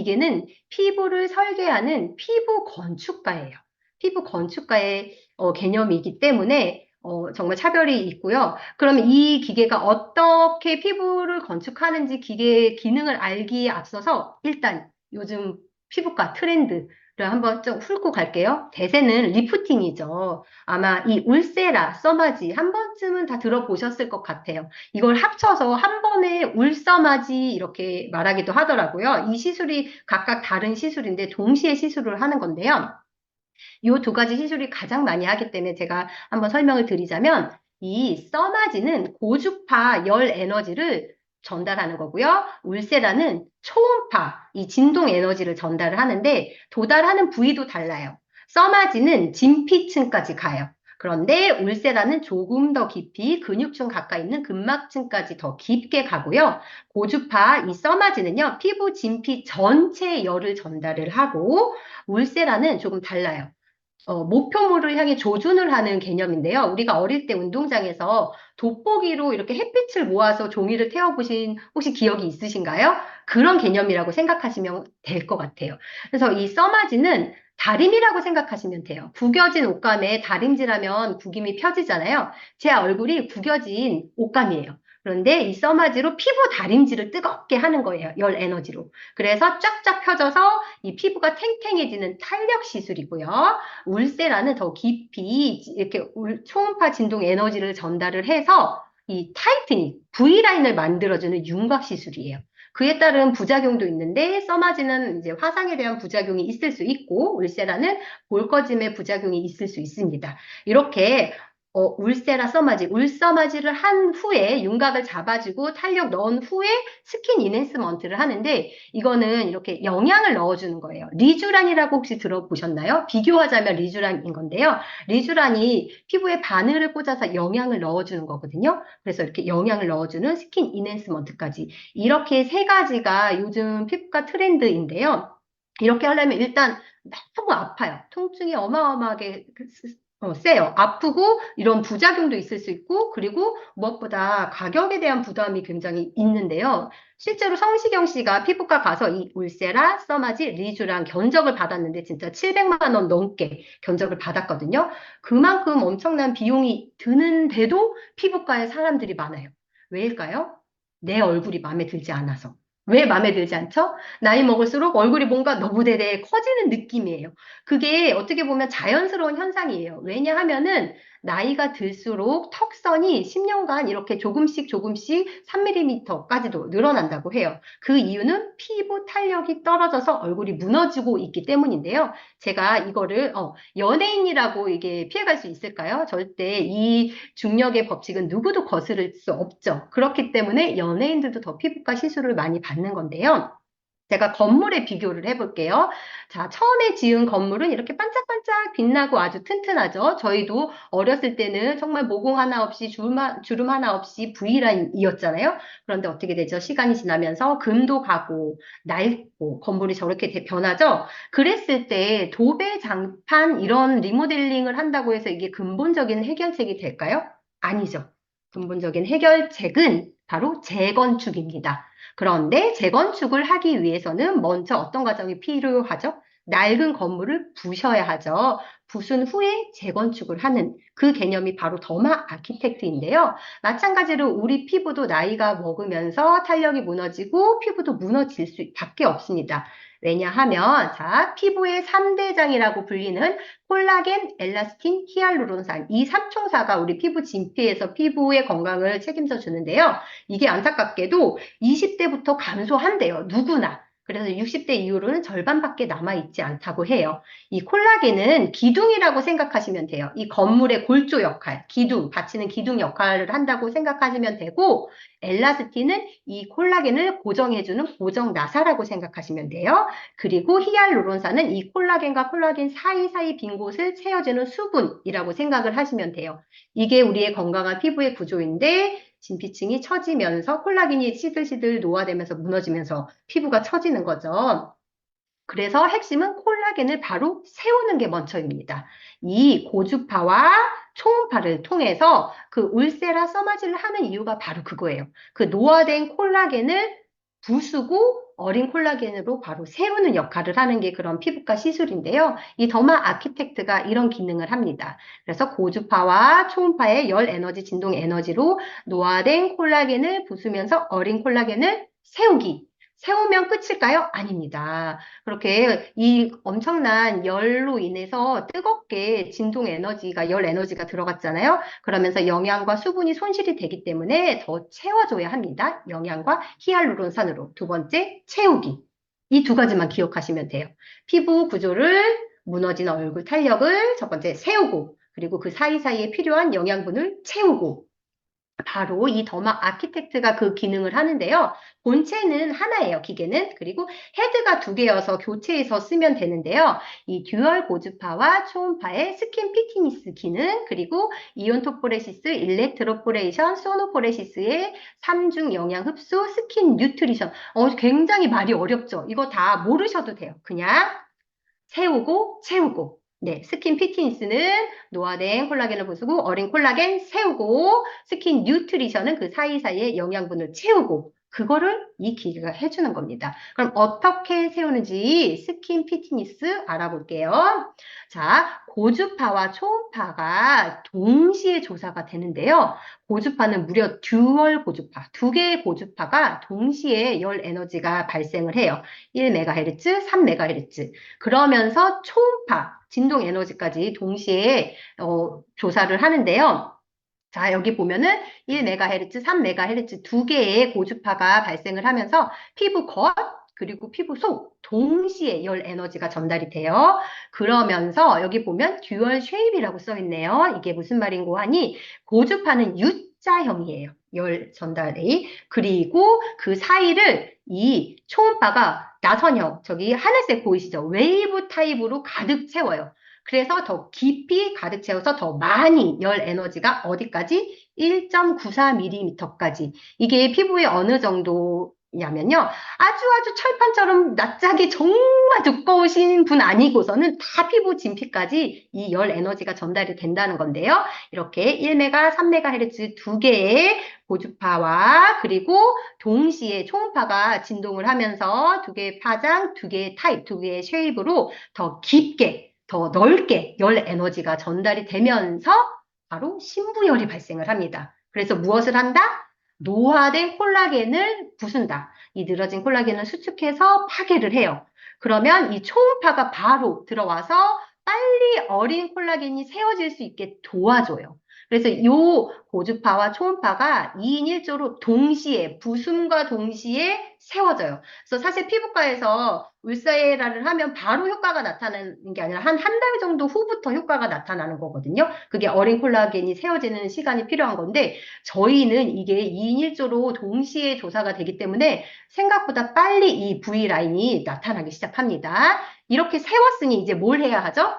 기계는 피부를 설계하는 피부 건축가예요. 피부 건축가의 개념이기 때문에 정말 차별이 있고요. 그러면 이 기계가 어떻게 피부를 건축하는지 기계의 기능을 알기에 앞서서 일단 요즘 피부과 트렌드를 한번 좀 훑고 갈게요. 대세는 리프팅이죠. 아마 이 울세라, 써마지 한 번쯤은 다 들어보셨을 것 같아요. 이걸 합쳐서 한 번에 울써마지 이렇게 말하기도 하더라고요. 이 시술이 각각 다른 시술인데 동시에 시술을 하는 건데요. 이 두 가지 시술이 가장 많이 하기 때문에 제가 한번 설명을 드리자면 이 써마지는 고주파 열 에너지를 전달하는 거고요. 울세라는 초음파, 이 진동 에너지를 전달을 하는데 도달하는 부위도 달라요. 써마지는 진피층까지 가요. 그런데 울세라는 조금 더 깊이 근육층 가까이 있는 근막층까지 더 깊게 가고요. 고주파 이 써마지는요, 피부 진피 전체에 열을 전달을 하고 울세라는 조금 달라요. 목표물을 향해 조준을 하는 개념인데요. 우리가 어릴 때 운동장에서 돋보기로 이렇게 햇빛을 모아서 종이를 태워보신 혹시 기억이 있으신가요? 그런 개념이라고 생각하시면 될 것 같아요. 그래서 이 써마지는 다림이라고 생각하시면 돼요. 구겨진 옷감에 다림질하면 구김이 펴지잖아요. 제 얼굴이 구겨진 옷감이에요. 그런데 이 써마지로 피부 다림질을 뜨겁게 하는 거예요. 열 에너지로. 그래서 쫙쫙 펴져서 이 피부가 탱탱해지는 탄력 시술이고요. 울세라는 더 깊이 이렇게 초음파 진동 에너지를 전달을 해서 이 타이트닝, V라인을 만들어주는 윤곽 시술이에요. 그에 따른 부작용도 있는데 써마지는 이제 화상에 대한 부작용이 있을 수 있고 울세라는 볼 꺼짐의 부작용이 있을 수 있습니다. 이렇게 울세라 써마지, 울써마지를 한 후에 윤곽을 잡아주고 탄력 넣은 후에 스킨 인핸스먼트를 하는데 이거는 이렇게 영양을 넣어주는 거예요. 리쥬란이라고 혹시 들어보셨나요? 비교하자면 리쥬란인 건데요. 리쥬란이 피부에 바늘을 꽂아서 영양을 넣어주는 거거든요. 그래서 이렇게 영양을 넣어주는 스킨 인핸스먼트까지 이렇게 세 가지가 요즘 피부과 트렌드인데요. 이렇게 하려면 일단 너무 아파요. 통증이 어마어마하게 세요. 아프고 이런 부작용도 있을 수 있고 그리고 무엇보다 가격에 대한 부담이 굉장히 있는데요. 실제로 성시경 씨가 피부과 가서 이 울세라, 써마지, 리쥬랑 견적을 받았는데 진짜 700만 원 넘게 견적을 받았거든요. 그만큼 엄청난 비용이 드는데도 피부과에 사람들이 많아요. 왜일까요? 내 얼굴이 마음에 들지 않아서. 왜 마음에 들지 않죠? 나이 먹을수록 얼굴이 뭔가 너무대대 커지는 느낌이에요. 그게 어떻게 보면 자연스러운 현상이에요. 왜냐하면은 나이가 들수록 턱선이 10년간 이렇게 조금씩 조금씩 3mm까지도 늘어난다고 해요. 그 이유는 피부 탄력이 떨어져서 얼굴이 무너지고 있기 때문인데요. 제가 이거를 연예인이라고 이게 피해갈 수 있을까요? 절대 이 중력의 법칙은 누구도 거스를 수 없죠. 그렇기 때문에 연예인들도 더 피부과 시술을 많이 받는 건데요. 제가 건물에 비교를 해볼게요. 자, 처음에 지은 건물은 이렇게 반짝반짝 빛나고 아주 튼튼하죠. 저희도 어렸을 때는 정말 모공 하나 없이 주름 하나 없이 V라인이었잖아요. 그런데 어떻게 되죠? 시간이 지나면서 금도 가고 낡고 건물이 저렇게 변하죠. 그랬을 때 도배, 장판 이런 리모델링을 한다고 해서 이게 근본적인 해결책이 될까요? 아니죠. 근본적인 해결책은 바로 재건축입니다. 그런데 재건축을 하기 위해서는 먼저 어떤 과정이 필요하죠? 낡은 건물을 부셔야 하죠. 부순 후에 재건축을 하는 그 개념이 바로 더마 아키텍트인데요. 마찬가지로 우리 피부도 나이가 먹으면서 탄력이 무너지고 피부도 무너질 수밖에 없습니다. 왜냐하면 자, 피부의 3대장이라고 불리는 콜라겐, 엘라스틴, 히알루론산 이 삼총사가 우리 피부 진피에서 피부의 건강을 책임져 주는데요. 이게 안타깝게도 20대부터 감소한대요. 누구나. 그래서 60대 이후로는 절반밖에 남아있지 않다고 해요. 이 콜라겐은 기둥이라고 생각하시면 돼요. 이 건물의 골조 역할, 기둥, 받치는 기둥 역할을 한다고 생각하시면 되고, 엘라스틴은 이 콜라겐을 고정해주는 고정 나사라고 생각하시면 돼요. 그리고 히알루론산은 이 콜라겐과 콜라겐 사이사이 빈 곳을 채워주는 수분이라고 생각을 하시면 돼요. 이게 우리의 건강한 피부의 구조인데, 진피층이 처지면서 콜라겐이 시들시들 노화되면서 무너지면서 피부가 처지는 거죠. 그래서 핵심은 콜라겐을 바로 세우는 게 먼저입니다. 이 고주파와 초음파를 통해서 그 울세라 써마지를 하는 이유가 바로 그거예요. 그 노화된 콜라겐을 부수고 어린 콜라겐으로 바로 세우는 역할을 하는 게 그런 피부과 시술인데요. 이 더마 아키텍트가 이런 기능을 합니다. 그래서 고주파와 초음파의 열 에너지, 진동 에너지로 노화된 콜라겐을 부수면서 어린 콜라겐을 세우기. 세우면 끝일까요? 아닙니다. 그렇게 이 엄청난 열로 인해서 뜨겁게 진동 에너지가, 열 에너지가 들어갔잖아요. 그러면서 영양과 수분이 손실이 되기 때문에 더 채워줘야 합니다. 영양과 히알루론산으로. 두 번째, 채우기. 이 두 가지만 기억하시면 돼요. 피부 구조를, 무너진 얼굴 탄력을 첫 번째 세우고, 그리고 그 사이사이에 필요한 영양분을 채우고, 바로 이 더마 아키텍트가 그 기능을 하는데요. 본체는 하나예요, 기계는. 그리고 헤드가 두 개여서 교체해서 쓰면 되는데요. 이 듀얼 고주파와 초음파의 스킨 피트니스 기능, 그리고 이온토포레시스, 일렉트로포레이션, 소노포레시스의 삼중 영양 흡수, 스킨 뉴트리션. 굉장히 말이 어렵죠? 이거 다 모르셔도 돼요. 그냥 세우고 채우고. 네, 스킨 피트니스는 노화된 콜라겐을 부수고 어린 콜라겐 세우고 스킨 뉴트리션은 그 사이사이에 영양분을 채우고 그거를 이 기계가 해주는 겁니다. 그럼 어떻게 세우는지 스킨 피트니스 알아볼게요. 자, 고주파와 초음파가 동시에 조사가 되는데요. 고주파는 무려 듀얼 고주파, 두 개의 고주파가 동시에 열 에너지가 발생을 해요. 1MHz, 3MHz. 그러면서 초음파, 진동 에너지까지 동시에 조사를 하는데요. 자, 여기 보면은 1MHz, 3MHz 두 개의 고주파가 발생을 하면서 피부 겉, 그리고 피부 속 동시에 열 에너지가 전달이 돼요. 그러면서 여기 보면 듀얼 쉐입이라고 써 있네요. 이게 무슨 말인고 하니 고주파는 U자형이에요. 열 전달이. 그리고 그 사이를 이 초음파가 나선형, 저기 하늘색 보이시죠? 웨이브 타입으로 가득 채워요. 그래서 더 깊이 가득 채워서 더 많이 열 에너지가 어디까지? 1.94mm까지. 이게 피부에 어느 정도냐면요. 아주 철판처럼 납작이 정말 두꺼우신 분 아니고서는 다 피부 진피까지 이 열 에너지가 전달이 된다는 건데요. 이렇게 1메가, 3메가헤르츠 두 개의 고주파와 그리고 동시에 초음파가 진동을 하면서 두 개의 파장, 두 개의 타입, 두 개의 쉐입으로 더 깊게 더 넓게 열 에너지가 전달이 되면서 바로 신부열이 발생을 합니다. 그래서 무엇을 한다? 노화된 콜라겐을 부순다. 이 늘어진 콜라겐을 수축해서 파괴를 해요. 그러면 이 초음파가 바로 들어와서 빨리 어린 콜라겐이 세워질 수 있게 도와줘요. 그래서 이 고주파와 초음파가 2인 1조로 동시에 부숨과 동시에 세워져요. 그래서 사실 피부과에서 울세라를 하면 바로 효과가 나타나는 게 아니라 한 달 정도 후부터 효과가 나타나는 거거든요. 그게 어린 콜라겐이 세워지는 시간이 필요한 건데 저희는 이게 2인 1조로 동시에 조사가 되기 때문에 생각보다 빨리 이 V라인이 나타나기 시작합니다. 이렇게 세웠으니 이제 뭘 해야 하죠?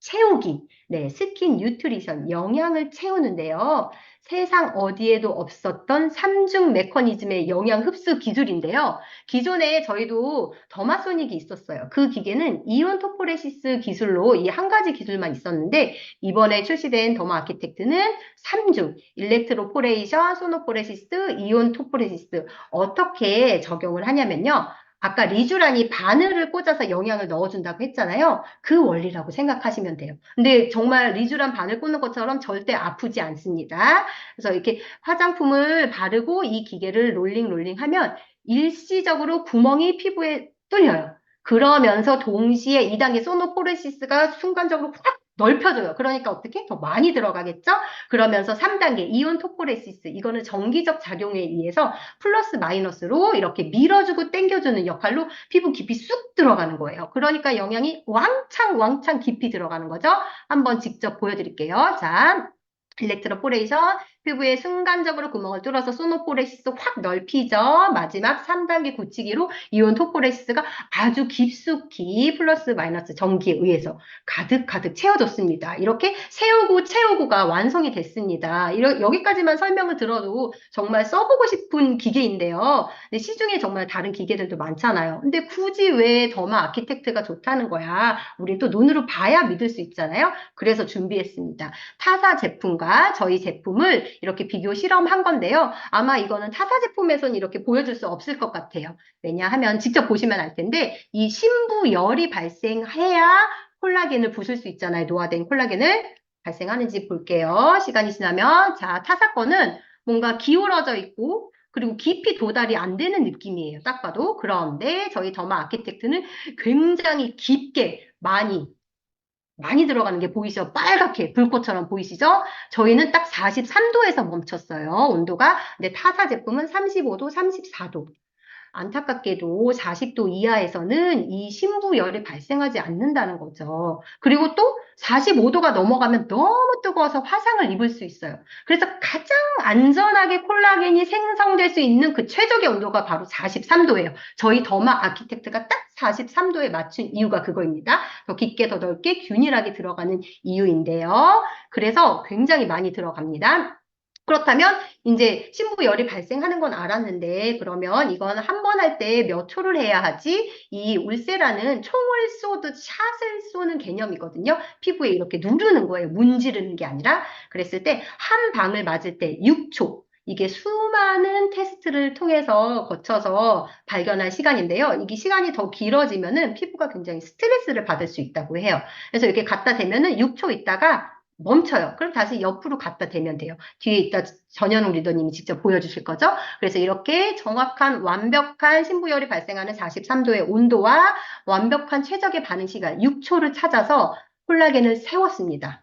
채우기. 네, 스킨 뉴트리션, 영양을 채우는데요. 세상 어디에도 없었던 삼중 메커니즘의 영양 흡수 기술인데요. 기존에 저희도 더마소닉이 있었어요. 그 기계는 이온 토포레시스 기술로 이 한 가지 기술만 있었는데 이번에 출시된 더마 아키텍트는 3중, 일렉트로포레이션, 소노포레시스, 이온 토포레시스 어떻게 적용을 하냐면요. 아까 리쥬란이 바늘을 꽂아서 영양을 넣어준다고 했잖아요. 그 원리라고 생각하시면 돼요. 근데 정말 리쥬란 바늘 꽂는 것처럼 절대 아프지 않습니다. 그래서 이렇게 화장품을 바르고 이 기계를 롤링 하면 일시적으로 구멍이 피부에 뚫려요. 그러면서 동시에 2단계 소노포레시스가 순간적으로 확 넓혀져요. 그러니까 어떻게? 더 많이 들어가겠죠? 그러면서 3단계 이온 토포레시스 이거는 정기적 작용에 의해서 플러스 마이너스로 이렇게 밀어주고 당겨주는 역할로 피부 깊이 쑥 들어가는 거예요. 그러니까 영양이 왕창 깊이 들어가는 거죠. 한번 직접 보여드릴게요. 자, 일렉트로포레이션 피부에 순간적으로 구멍을 뚫어서 소노포레시스 확 넓히죠. 마지막 3단계 굳히기로 이온 토포레시스가 아주 깊숙이 플러스 마이너스 전기에 의해서 가득 채워졌습니다. 이렇게 채우고가 완성이 됐습니다. 여기까지만 설명을 들어도 정말 써보고 싶은 기계인데요. 근데 시중에 정말 다른 기계들도 많잖아요. 근데 굳이 왜 더마 아키텍트가 좋다는 거야? 우리 또 눈으로 봐야 믿을 수 있잖아요. 그래서 준비했습니다. 타사 제품과 저희 제품을 이렇게 비교 실험한 건데요. 아마 이거는 타사 제품에서는 이렇게 보여줄 수 없을 것 같아요. 왜냐하면 직접 보시면 알 텐데 이 심부열이 발생해야 콜라겐을 부술 수 있잖아요. 노화된 콜라겐을 발생하는지 볼게요. 시간이 지나면 자, 타사 거는 뭔가 기울어져 있고 그리고 깊이 도달이 안 되는 느낌이에요. 딱 봐도. 그런데 저희 더마 아키텍트는 굉장히 깊게 많이 들어가는 게 보이시죠? 빨갛게 불꽃처럼 보이시죠? 저희는 딱 43도에서 멈췄어요. 온도가. 근데 타사 제품은 35도, 34도. 안타깝게도 40도 이하에서는 이 심부열이 발생하지 않는다는 거죠. 그리고 또 45도가 넘어가면 너무 뜨거워서 화상을 입을 수 있어요. 그래서 가장 안전하게 콜라겐이 생성될 수 있는 그 최적의 온도가 바로 43도예요. 저희 더마 아키텍트가 딱 43도에 맞춘 이유가 그거입니다. 더 깊게 더 넓게 균일하게 들어가는 이유인데요. 그래서 굉장히 많이 들어갑니다. 그렇다면 이제 심부열이 발생하는 건 알았는데 그러면 이건 한 번 할 때 몇 초를 해야 하지? 이 울세라는 총을 쏘듯 샷을 쏘는 개념이거든요. 피부에 이렇게 누르는 거예요. 문지르는 게 아니라. 그랬을 때 한 방을 맞을 때 6초. 이게 수많은 테스트를 통해서 거쳐서 발견한 시간인데요. 이게 시간이 더 길어지면은 피부가 굉장히 스트레스를 받을 수 있다고 해요. 그래서 이렇게 갖다 대면은 6초 있다가 멈춰요. 그럼 다시 옆으로 갖다 대면 돼요. 뒤에 있다 전현웅 리더님이 직접 보여주실 거죠. 그래서 이렇게 정확한 완벽한 심부열이 발생하는 43도의 온도와 완벽한 최적의 반응 시간 6초를 찾아서 콜라겐을 세웠습니다.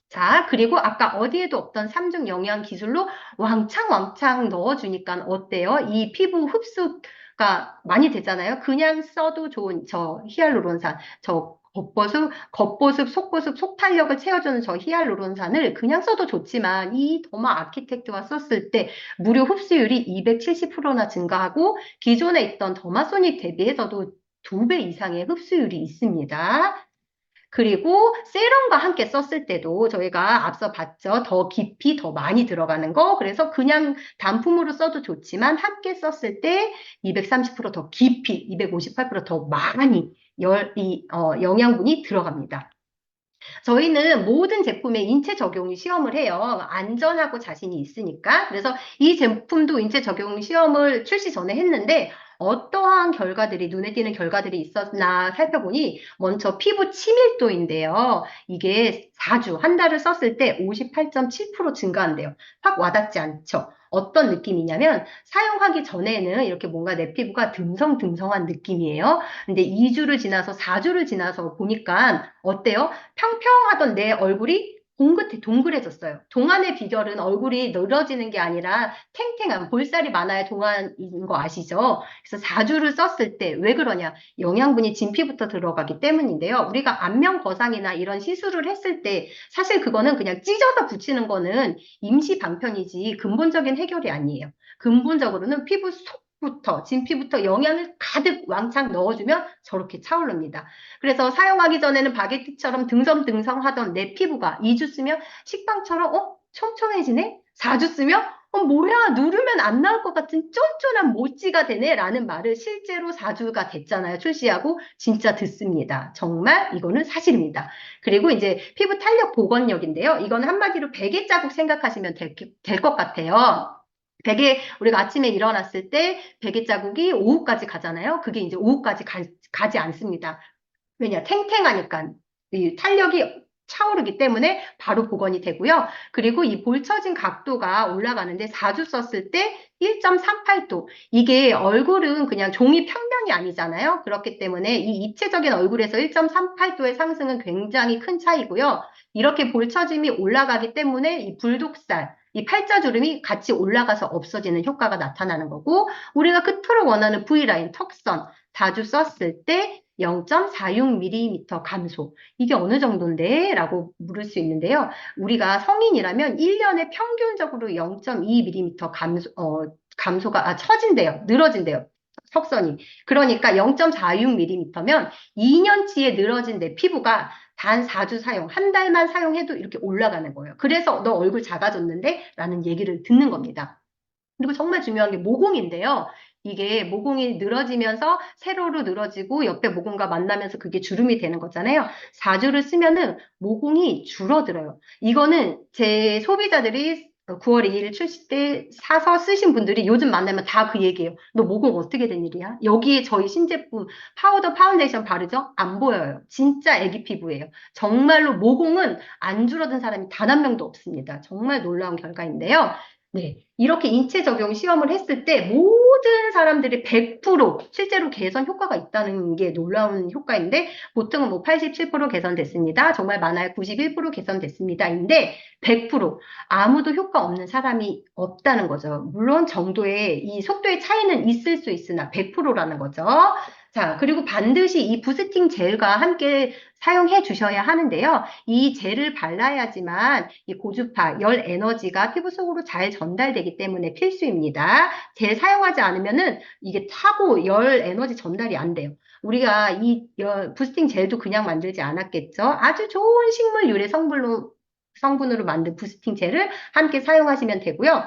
자, 그리고 아까 어디에도 없던 3중 영양 기술로 왕창 넣어주니까 어때요? 이 피부 흡수가 많이 되잖아요. 그냥 써도 좋은 저 히알루론산, 저 겉보습, 속보습, 속탄력을 채워주는 저 히알루론산을 그냥 써도 좋지만 이 더마 아키텍트와 썼을 때 무료 흡수율이 270%나 증가하고 기존에 있던 더마소닉 대비해서도 2배 이상의 흡수율이 있습니다. 그리고 세럼과 함께 썼을 때도 저희가 앞서 봤죠. 더 깊이 더 많이 들어가는 거. 그래서 그냥 단품으로 써도 좋지만 함께 썼을 때 230%더 깊이, 258%더 많이 영양분이 들어갑니다. 저희는 모든 제품에 인체 적용 시험을 해요. 안전하고 자신이 있으니까. 그래서 이 제품도 인체 적용 시험을 출시 전에 했는데 어떠한 결과들이 눈에 띄는 결과들이 있었나 살펴보니 먼저 피부 치밀도인데요. 이게 4주, 한 달을 썼을 때 58.7% 증가한대요. 확 와닿지 않죠? 어떤 느낌이냐면 사용하기 전에는 이렇게 뭔가 내 피부가 듬성듬성한 느낌이에요. 근데 2주를 지나서 4주를 지나서 보니까 어때요? 평평하던 내 얼굴이 동그래졌어요. 동안의 비결은 얼굴이 늘어지는 게 아니라 탱탱한 볼살이 많아야 동안인 거 아시죠? 그래서 4주를 썼을 때 왜 그러냐? 영양분이 진피부터 들어가기 때문인데요. 우리가 안면 거상이나 이런 시술을 했을 때 사실 그거는 그냥 찢어서 붙이는 거는 임시 방편이지 근본적인 해결이 아니에요. 근본적으로는 피부 속부터 진피부터 영양을 가득 왕창 넣어주면 저렇게 차오릅니다. 그래서 사용하기 전에는 바게트처럼 듬성듬성하던 내 피부가 2주 쓰면 식빵처럼 촘촘해지네? 4주 쓰면 뭐야 누르면 안 나올 것 같은 쫀쫀한 모찌가 되네 라는 말을 실제로 4주가 됐잖아요. 출시하고 진짜 듣습니다. 정말 이거는 사실입니다. 그리고 이제 피부 탄력 복원력인데요. 이건 한마디로 베개 자국 생각하시면 될 것 같아요. 우리가 아침에 일어났을 때 베개 자국이 오후까지 가잖아요. 그게 이제 오후까지 가지 않습니다. 왜냐, 탱탱하니까 이 탄력이 차오르기 때문에 바로 복원이 되고요. 그리고 이 볼처진 각도가 올라가는데 4주 썼을 때 1.38도. 이게 얼굴은 그냥 종이 평면이 아니잖아요. 그렇기 때문에 이 입체적인 얼굴에서 1.38도의 상승은 굉장히 큰 차이고요. 이렇게 볼처짐이 올라가기 때문에 이 불독살, 이 팔자주름이 같이 올라가서 없어지는 효과가 나타나는 거고, 우리가 그토록 원하는 V라인, 턱선, 4주 썼을 때 0.46mm 감소. 이게 어느 정도인데? 라고 물을 수 있는데요. 우리가 성인이라면 1년에 평균적으로 0.2mm 감소가, 처진대요. 늘어진대요. 턱선이. 그러니까 0.46mm면 2년치에 늘어진 내 피부가 단 4주 사용, 한 달만 사용해도 이렇게 올라가는 거예요. 그래서 너 얼굴 작아졌는데? 라는 얘기를 듣는 겁니다. 그리고 정말 중요한 게 모공인데요. 이게 모공이 늘어지면서 세로로 늘어지고 옆에 모공과 만나면서 그게 주름이 되는 거잖아요. 4주를 쓰면은 모공이 줄어들어요. 이거는 제 소비자들이 9월 2일 출시 때 사서 쓰신 분들이 요즘 만나면 다 그 얘기예요. 너 모공 어떻게 된 일이야? 여기에 저희 신제품 파우더 파운데이션 바르죠? 안 보여요. 진짜 애기 피부예요. 정말로 모공은 안 줄어든 사람이 단 한 명도 없습니다. 정말 놀라운 결과인데요. 네. 이렇게 인체 적용 시험을 했을 때 모든 사람들이 100% 실제로 개선 효과가 있다는 게 놀라운 효과인데 보통은 뭐 87% 개선됐습니다. 정말 많아야 91% 개선됐습니다인데 100% 아무도 효과 없는 사람이 없다는 거죠. 물론 정도의 이 속도의 차이는 있을 수 있으나 100%라는 거죠. 자, 그리고 반드시 이 부스팅 젤과 함께 사용해 주셔야 하는데요. 이 젤을 발라야지만 이 고주파, 열 에너지가 피부 속으로 잘 전달되기 때문에 필수입니다. 젤 사용하지 않으면은 이게 타고 열 에너지 전달이 안 돼요. 우리가 이 부스팅 젤도 그냥 만들지 않았겠죠. 아주 좋은 식물 유래 성분으로 만든 부스팅 젤을 함께 사용하시면 되고요.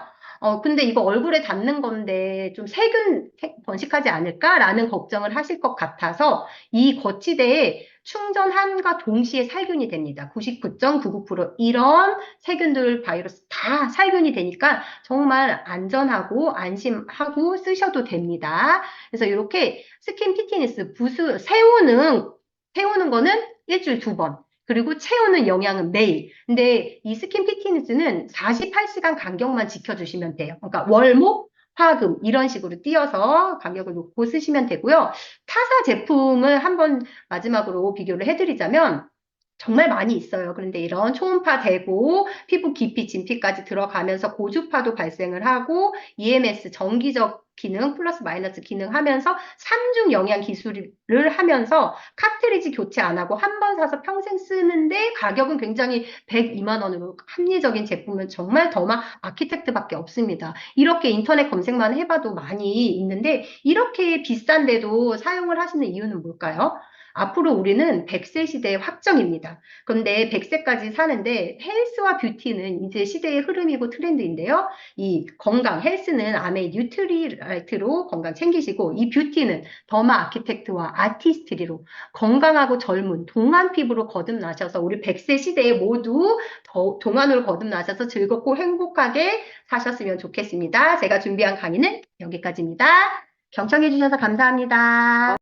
근데 이거 얼굴에 닿는 건데 좀 세균 번식하지 않을까라는 걱정을 하실 것 같아서 이 거치대에 충전함과 동시에 살균이 됩니다. 99.99% 이런 세균들, 바이러스 다 살균이 되니까 정말 안전하고 안심하고 쓰셔도 됩니다. 그래서 이렇게 스킨 피트니스 세우는 거는 일주일 2번. 그리고 채우는 영양은 매일. 근데 이 스킨 피트니스는 48시간 간격만 지켜주시면 돼요. 그러니까 월목, 화금 이런 식으로 띄어서 간격을 놓고 쓰시면 되고요. 타사 제품을 한번 마지막으로 비교를 해드리자면 정말 많이 있어요. 그런데 이런 초음파 대고 피부 깊이 진피까지 들어가면서 고주파도 발생을 하고 EMS 정기적 기능 플러스 마이너스 기능하면서 3중 영양 기술을 하면서 카트리지 교체 안 하고 한 번 사서 평생 쓰는데 가격은 굉장히 102만 원으로 합리적인 제품은 정말 더마 아키텍트밖에 없습니다. 이렇게 인터넷 검색만 해봐도 많이 있는데 이렇게 비싼데도 사용을 하시는 이유는 뭘까요? 앞으로 우리는 100세 시대의 확정입니다. 그런데 100세까지 사는데 헬스와 뷰티는 이제 시대의 흐름이고 트렌드인데요. 이 건강, 헬스는 아메 뉴트리라이트로 건강 챙기시고 이 뷰티는 더마 아키텍트와 아티스트리로 건강하고 젊은 동안 피부로 거듭나셔서 우리 100세 시대에 모두 동안으로 거듭나셔서 즐겁고 행복하게 사셨으면 좋겠습니다. 제가 준비한 강의는 여기까지입니다. 경청해 주셔서 감사합니다.